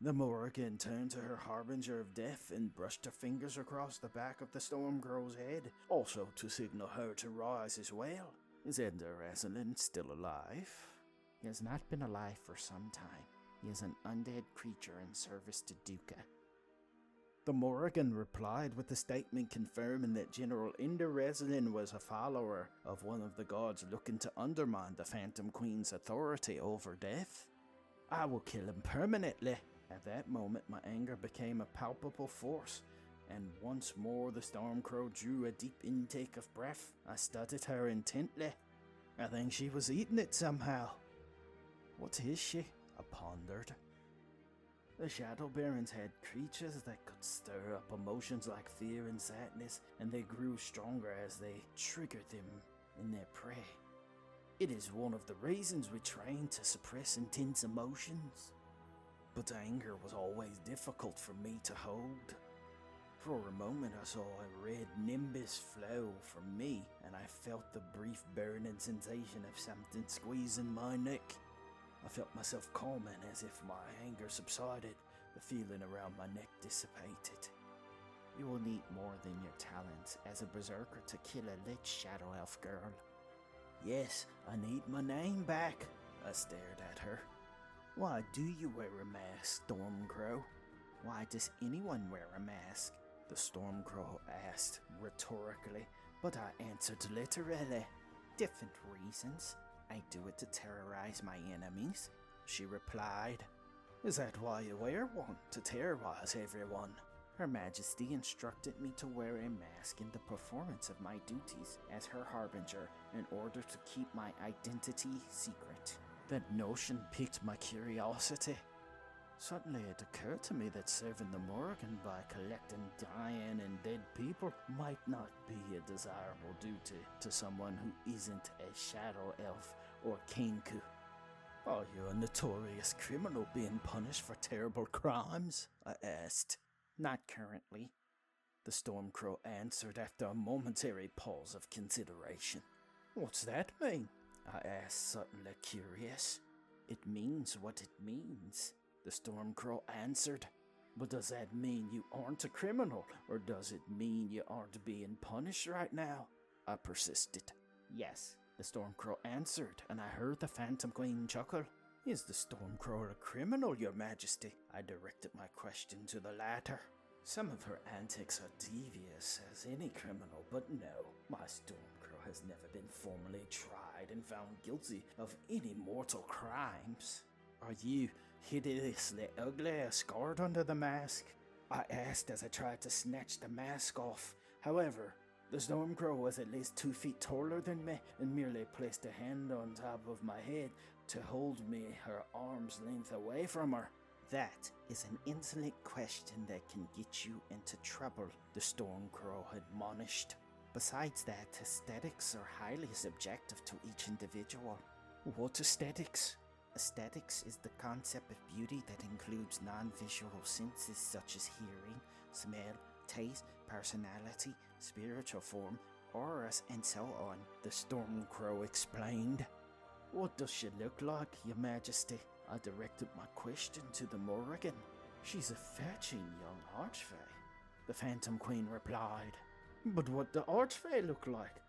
The Morrigan turned to her harbinger of death and brushed her fingers across the back of the Stormcrow's head, also to signal her to rise as well. Is Ender Resident still alive? He has not been alive for some time. He is an undead creature in service to Duca. The Morrigan replied with a statement confirming that General Ender Resident was a follower of one of the gods looking to undermine the Phantom Queen's authority over death. I will kill him permanently. At that moment, my anger became a palpable force, and once more the Stormcrow drew a deep intake of breath. I studied her intently. I think she was eating it somehow. What is she? I pondered. The Shadow Barons had creatures that could stir up emotions like fear and sadness, and they grew stronger as they triggered them in their prey. It is one of the reasons we train to suppress intense emotions. But anger was always difficult for me to hold. For a moment I saw a red nimbus flow from me, and I felt the brief burning sensation of something squeezing my neck. I felt myself calming as if my anger subsided. The feeling around my neck dissipated. You will need more than your talents as a berserker to kill a lich shadow elf girl. Yes, I need my name back. I stared at her. Why do you wear a mask, Stormcrow? Why does anyone wear a mask? The Stormcrow asked rhetorically, but I answered literally. Different reasons. I do it to terrorize my enemies, she replied. Is that why you wear one? To terrorize everyone? Her Majesty instructed me to wear a mask in the performance of my duties as her harbinger in order to keep my identity secret. That notion piqued my curiosity. Suddenly it occurred to me that serving the Morrigan by collecting dying and dead people might not be a desirable duty to someone who isn't a shadow elf or kinku. Are you a notorious criminal being punished for terrible crimes? I asked. Not currently, the Stormcrow answered after a momentary pause of consideration. What's that mean? I asked, suddenly curious. It means what it means, the Stormcrow answered. But does that mean you aren't a criminal, or does it mean you aren't being punished right now? I persisted. Yes, the Stormcrow answered, and I heard the Phantom Queen chuckle. Is the Stormcrow a criminal, Your Majesty? I directed my question to the latter. Some of her antics are devious as any criminal, but no, my Stormcrow has never been formally tried and found guilty of any mortal crimes. Are you hideously ugly or scarred under the mask? I asked as I tried to snatch the mask off. However, the Stormcrow was at least 2 feet taller than me and merely placed a hand on top of my head to hold me her arm's length away from her. That is an insolent question that can get you into trouble, the Stormcrow admonished. Besides that, aesthetics are highly subjective to each individual. What aesthetics? Aesthetics is the concept of beauty that includes non-visual senses such as hearing, smell, taste, personality, spiritual form, auras, and so on, the Stormcrow explained. What does she look like, Your Majesty? I directed my question to the Morrigan. She's a fetching young archfey, the Phantom Queen replied. But what do archfey look like?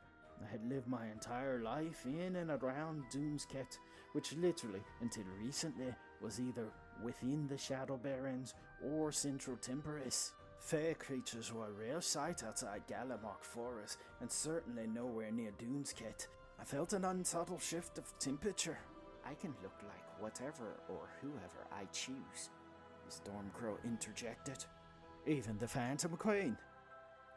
I had lived my entire life in and around Doomsket, which literally, until recently, was either within the Shadow Barrens or Central Temporis. Fae creatures were a rare sight outside Galamark Forest, and certainly nowhere near Doomsket. I felt an unsubtle shift of temperature. I can look like whatever or whoever I choose, the Stormcrow interjected. Even the Phantom Queen?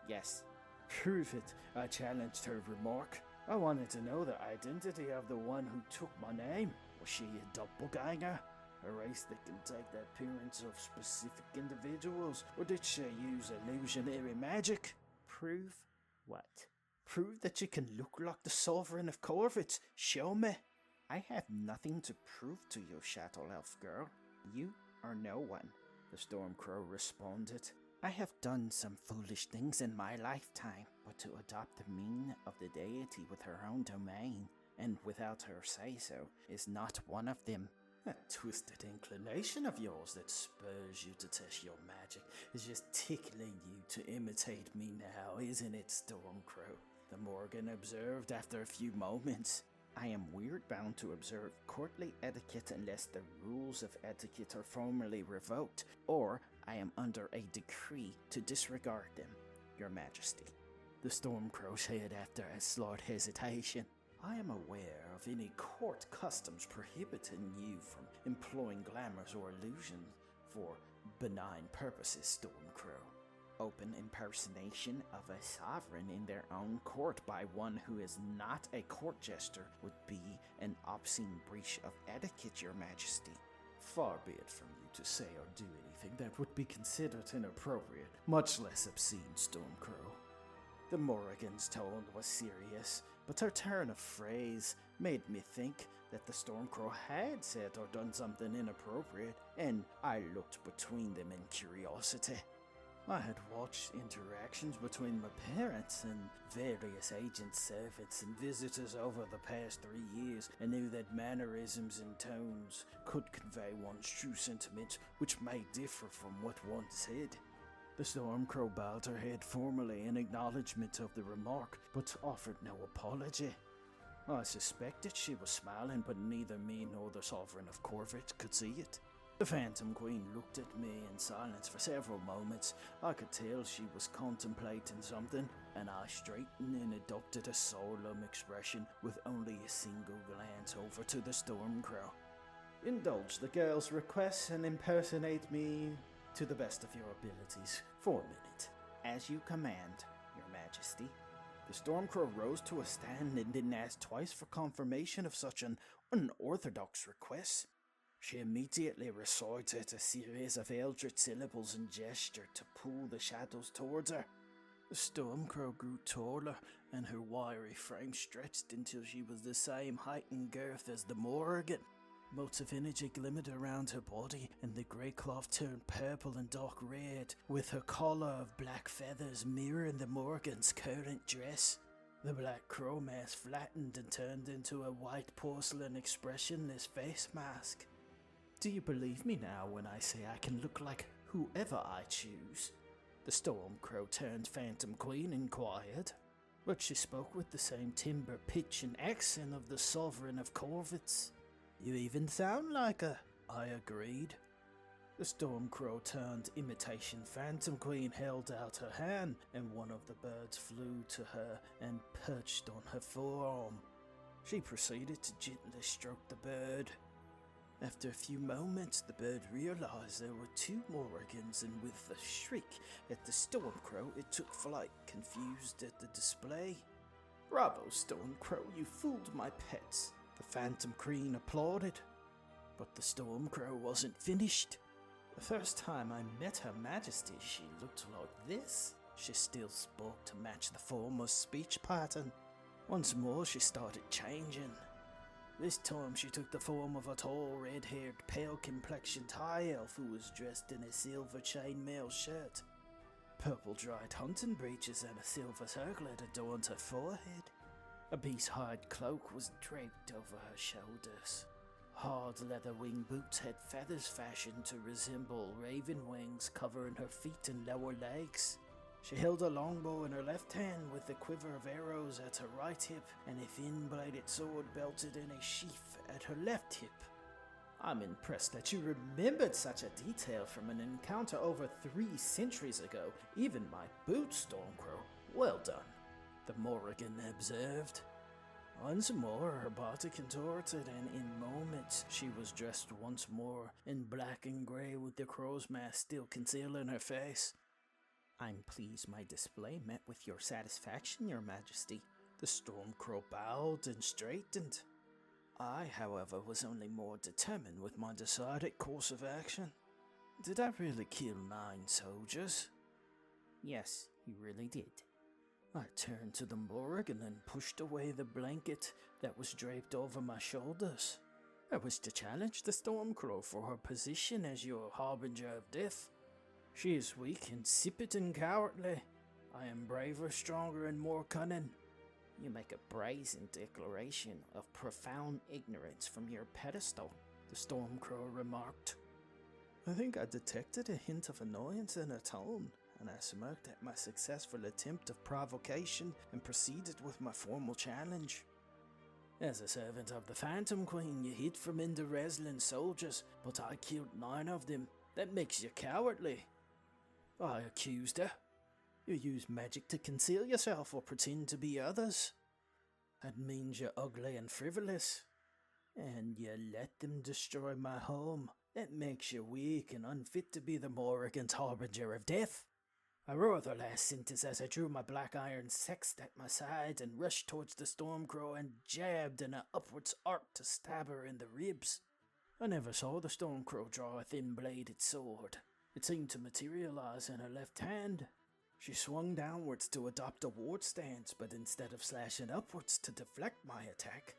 Yes. Prove it, I challenged her remark. I wanted to know the identity of the one who took my name. Was she a doppelganger? A race that can take the appearance of specific individuals, or did she use illusionary magic? Prove what? Prove that you can look like the Sovereign of Corvus. Show me. I have nothing to prove to you, Shadow Elf girl. You are no one, the Stormcrow responded. I have done some foolish things in my lifetime, but to adopt the mien of the deity with her own domain, and without her say-so, is not one of them. That twisted inclination of yours that spurs you to test your magic is just tickling you to imitate me now, isn't it, Stormcrow? The Morgan observed after a few moments. I am weird-bound to observe courtly etiquette unless the rules of etiquette are formally revoked, or I am under a decree to disregard them, Your Majesty. The Stormcrow said after a slight hesitation. I am aware of any court customs prohibiting you from employing glamours or illusions for benign purposes, Stormcrow. Open impersonation of a sovereign in their own court by one who is not a court jester would be an obscene breach of etiquette, Your Majesty. Far be it from you to say or do anything that would be considered inappropriate, much less obscene, Stormcrow. The Morrigan's tone was serious, but her turn of phrase made me think that the Stormcrow had said or done something inappropriate, and I looked between them in curiosity. I had watched interactions between my parents and various agents, servants, and visitors over the past 3 years, and knew that mannerisms and tones could convey one's true sentiments, which may differ from what one said. The Stormcrow bowed her head formally in acknowledgement of the remark, but offered no apology. I suspected she was smiling, but neither me nor the Sovereign of Corvette could see it. The Phantom Queen looked at me in silence for several moments. I could tell she was contemplating something, and I straightened and adopted a solemn expression with only a single glance over to the Stormcrow. Indulge the girl's request and impersonate me to the best of your abilities for a minute. As you command, Your Majesty. The Stormcrow rose to a stand and didn't ask twice for confirmation of such an unorthodox request. She immediately recited a series of eldritch syllables and gestured to pull the shadows towards her. The Stormcrow grew taller, and her wiry frame stretched until she was the same height and girth as the Morrigan. Motes of energy glimmered around her body, and the grey cloth turned purple and dark red, with her collar of black feathers mirroring the Morrigan's current dress. The black crow mask flattened and turned into a white porcelain expressionless face mask. Do you believe me now when I say I can look like whoever I choose? The Stormcrow turned Phantom Queen inquired, but she spoke with the same timbre, pitch, and accent of the Sovereign of Corvettes. You even sound like her, I agreed. The Stormcrow turned imitation Phantom Queen held out her hand, and one of the birds flew to her and perched on her forearm. She proceeded to gently stroke the bird. After a few moments, the bird realized there were two Morrigans, and with a shriek at the Stormcrow, it took flight, confused at the display. Bravo, Stormcrow, you fooled my pets, the Phantom Queen applauded. But the Stormcrow wasn't finished. The first time I met Her Majesty, she looked like this. She still spoke to match the former speech pattern. Once more, she started changing. This time she took the form of a tall, red-haired, pale-complexioned high elf who was dressed in a silver chainmail shirt. Purple dried hunting breeches and a silver circlet adorned her forehead. A beast-hide cloak was draped over her shoulders. Hard leather wing boots had feathers fashioned to resemble raven wings covering her feet and lower legs. She held a longbow in her left hand with a quiver of arrows at her right hip and a thin-bladed sword belted in a sheath at her left hip. I'm impressed that you remembered such a detail from an encounter over 3 centuries ago. Even my boots, Stormcrow. Well done, the Morrigan observed. Once more her body contorted, and in moments she was dressed once more in black and grey with the crow's mask still concealing her face. I'm pleased my display met with your satisfaction, Your Majesty. The Stormcrow bowed and straightened. I, however, was only more determined with my decided course of action. Did I really kill 9 soldiers? Yes, you really did. I turned to the Morrigan and pushed away the blanket that was draped over my shoulders. I was to challenge the Stormcrow for her position as your harbinger of death. She is weak, insipid, and cowardly. I am braver, stronger, and more cunning. You make a brazen declaration of profound ignorance from your pedestal, the Stormcrow remarked. I think I detected a hint of annoyance in her tone, and I smirked at my successful attempt of provocation and proceeded with my formal challenge. As a servant of the Phantom Queen, you hid from Indoreslan soldiers, but I killed 9 of them. That makes you cowardly. I accused her. You use magic to conceal yourself or pretend to be others. That means you're ugly and frivolous. And you let them destroy my home. That makes you weak and unfit to be the Morrigan's harbinger of death. I roared the last sentence as I drew my black iron sext at my side and rushed towards the Stormcrow and jabbed in an upwards arc to stab her in the ribs. I never saw the Stormcrow draw a thin-bladed sword. It seemed to materialize in her left hand. She swung downwards to adopt a ward stance, but instead of slashing upwards to deflect my attack,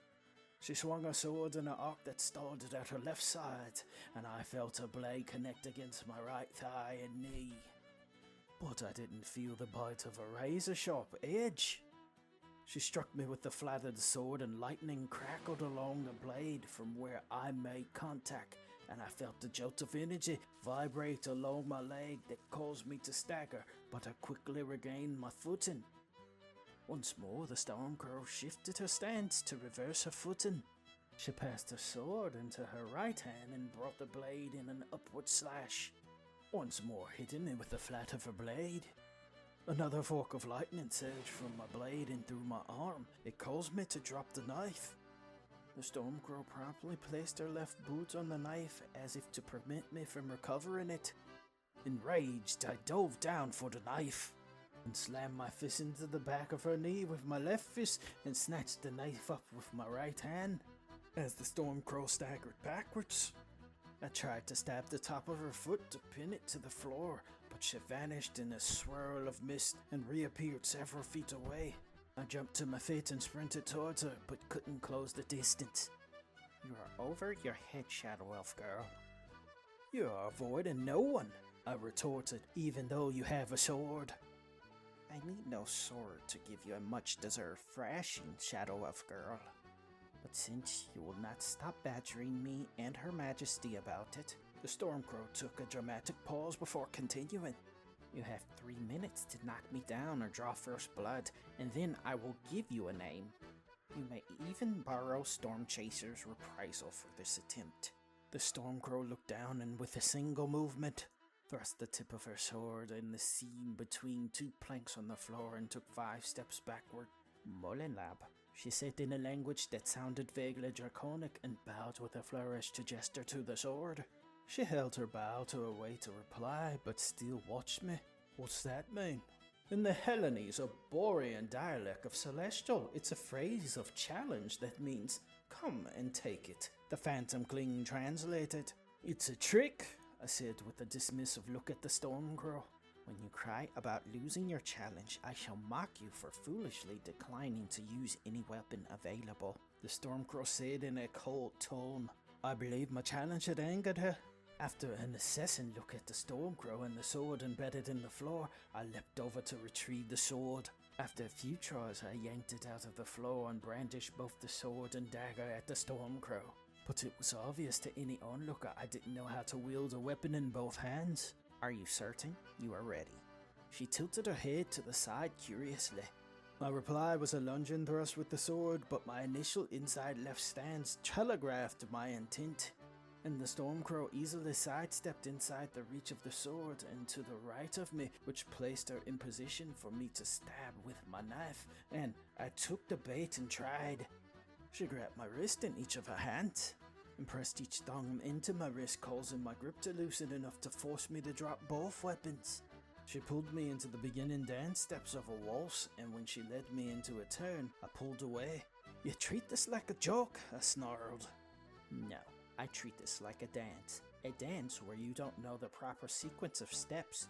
she swung her sword in an arc that started at her left side, and I felt her blade connect against my right thigh and knee. But I didn't feel the bite of a razor-sharp edge. She struck me with the flat of the sword, and lightning crackled along the blade from where I made contact, and I felt the jolt of energy vibrate along my leg that caused me to stagger, but I quickly regained my footing. Once more, the Stormcrow shifted her stance to reverse her footing. She passed her sword into her right hand and brought the blade in an upward slash. Once more hitting me with the flat of her blade. Another fork of lightning surged from my blade and through my arm. It caused me to drop the knife. The Stormcrow promptly placed her left boot on the knife as if to prevent me from recovering it. Enraged, I dove down for the knife and slammed my fist into the back of her knee with my left fist and snatched the knife up with my right hand. As the Stormcrow staggered backwards, I tried to stab the top of her foot to pin it to the floor, but she vanished in a swirl of mist and reappeared several feet away. I jumped to my feet and sprinted towards her, but couldn't close the distance. You are over your head, Shadow Elf girl. You are avoiding no one, I retorted, even though you have a sword. I need no sword to give you a much-deserved thrashing, Shadow Elf girl. But since you will not stop badgering me and Her Majesty about it, the Stormcrow took a dramatic pause before continuing. You have 3 minutes to knock me down or draw first blood, and then I will give you a name. You may even borrow Stormchaser's reprisal for this attempt. The Stormcrow looked down and with a single movement, thrust the tip of her sword in the seam between 2 planks on the floor and took 5 steps backward. Molenlab, she said in a language that sounded vaguely draconic and bowed with a flourish to gesture to the sword. She held her bow to await a reply, but still watched me. What's that mean? In the Hellenese or Borean dialect of Celestial, it's a phrase of challenge that means, come and take it. The Phantom Queen translated. It's a trick, I said with a dismissive look at the Stormcrow. When you cry about losing your challenge, I shall mock you for foolishly declining to use any weapon available, the Stormcrow said in a cold tone. I believe my challenge had angered her. After an assessing look at the Stormcrow and the sword embedded in the floor, I leapt over to retrieve the sword. After a few tries, I yanked it out of the floor and brandished both the sword and dagger at the Stormcrow. But it was obvious to any onlooker I didn't know how to wield a weapon in both hands. Are you certain you are ready? She tilted her head to the side curiously. My reply was a lunging thrust with the sword, but my initial inside left stance telegraphed my intent, and the Stormcrow easily sidestepped inside the reach of the sword and to the right of me, which placed her in position for me to stab with my knife, and I took the bait and tried. She grabbed my wrist in each of her hands and pressed each thumb into my wrist, causing my grip to loosen enough to force me to drop both weapons. She pulled me into the beginning dance steps of a waltz, and when she led me into a turn, I pulled away. You treat this like a joke, I snarled. No, I treat this like a dance where you don't know the proper sequence of steps.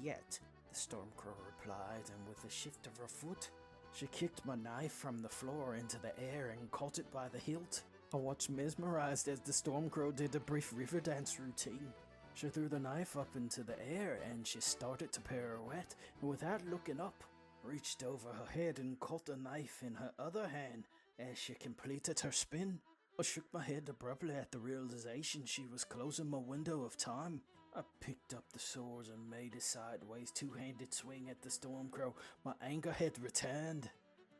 Yet, the Stormcrow replied, and with a shift of her foot, she kicked my knife from the floor into the air and caught it by the hilt. I watched mesmerized as the Stormcrow did a brief river dance routine. She threw the knife up into the air and she started to pirouette, and without looking up, reached over her head and caught the knife in her other hand as she completed her spin. I shook my head abruptly at the realization she was closing my window of time. I picked up the sword and made a sideways two-handed swing at the Stormcrow. My anger had returned.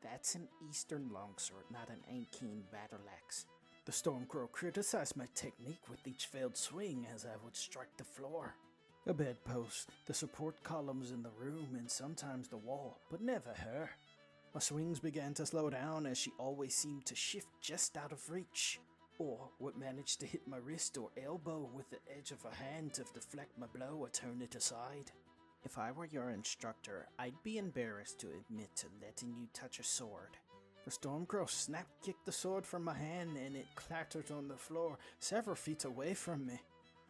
That's an Eastern longsword, not an Ankeen battle axe. The Stormcrow criticized my technique with each failed swing as I would strike the floor. A bedpost, the support columns in the room, and sometimes the wall, but never her. My swings began to slow down as she always seemed to shift just out of reach, or would manage to hit my wrist or elbow with the edge of a hand to deflect my blow or turn it aside. If I were your instructor, I'd be embarrassed to admit to letting you touch a sword. The Stormcrow snap-kicked the sword from my hand and it clattered on the floor several feet away from me.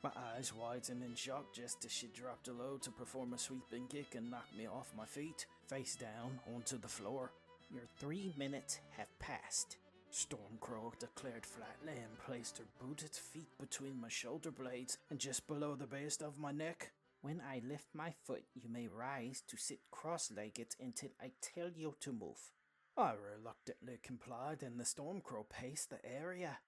My eyes widened in shock just as she dropped low to perform a sweeping kick and knock me off my feet, face down onto the floor. Your 3 minutes have passed. Stormcrow declared flatly and placed her booted feet between my shoulder blades and just below the base of my neck. When I lift my foot, you may rise to sit cross-legged until I tell you to move. I reluctantly complied and the Stormcrow paced the area.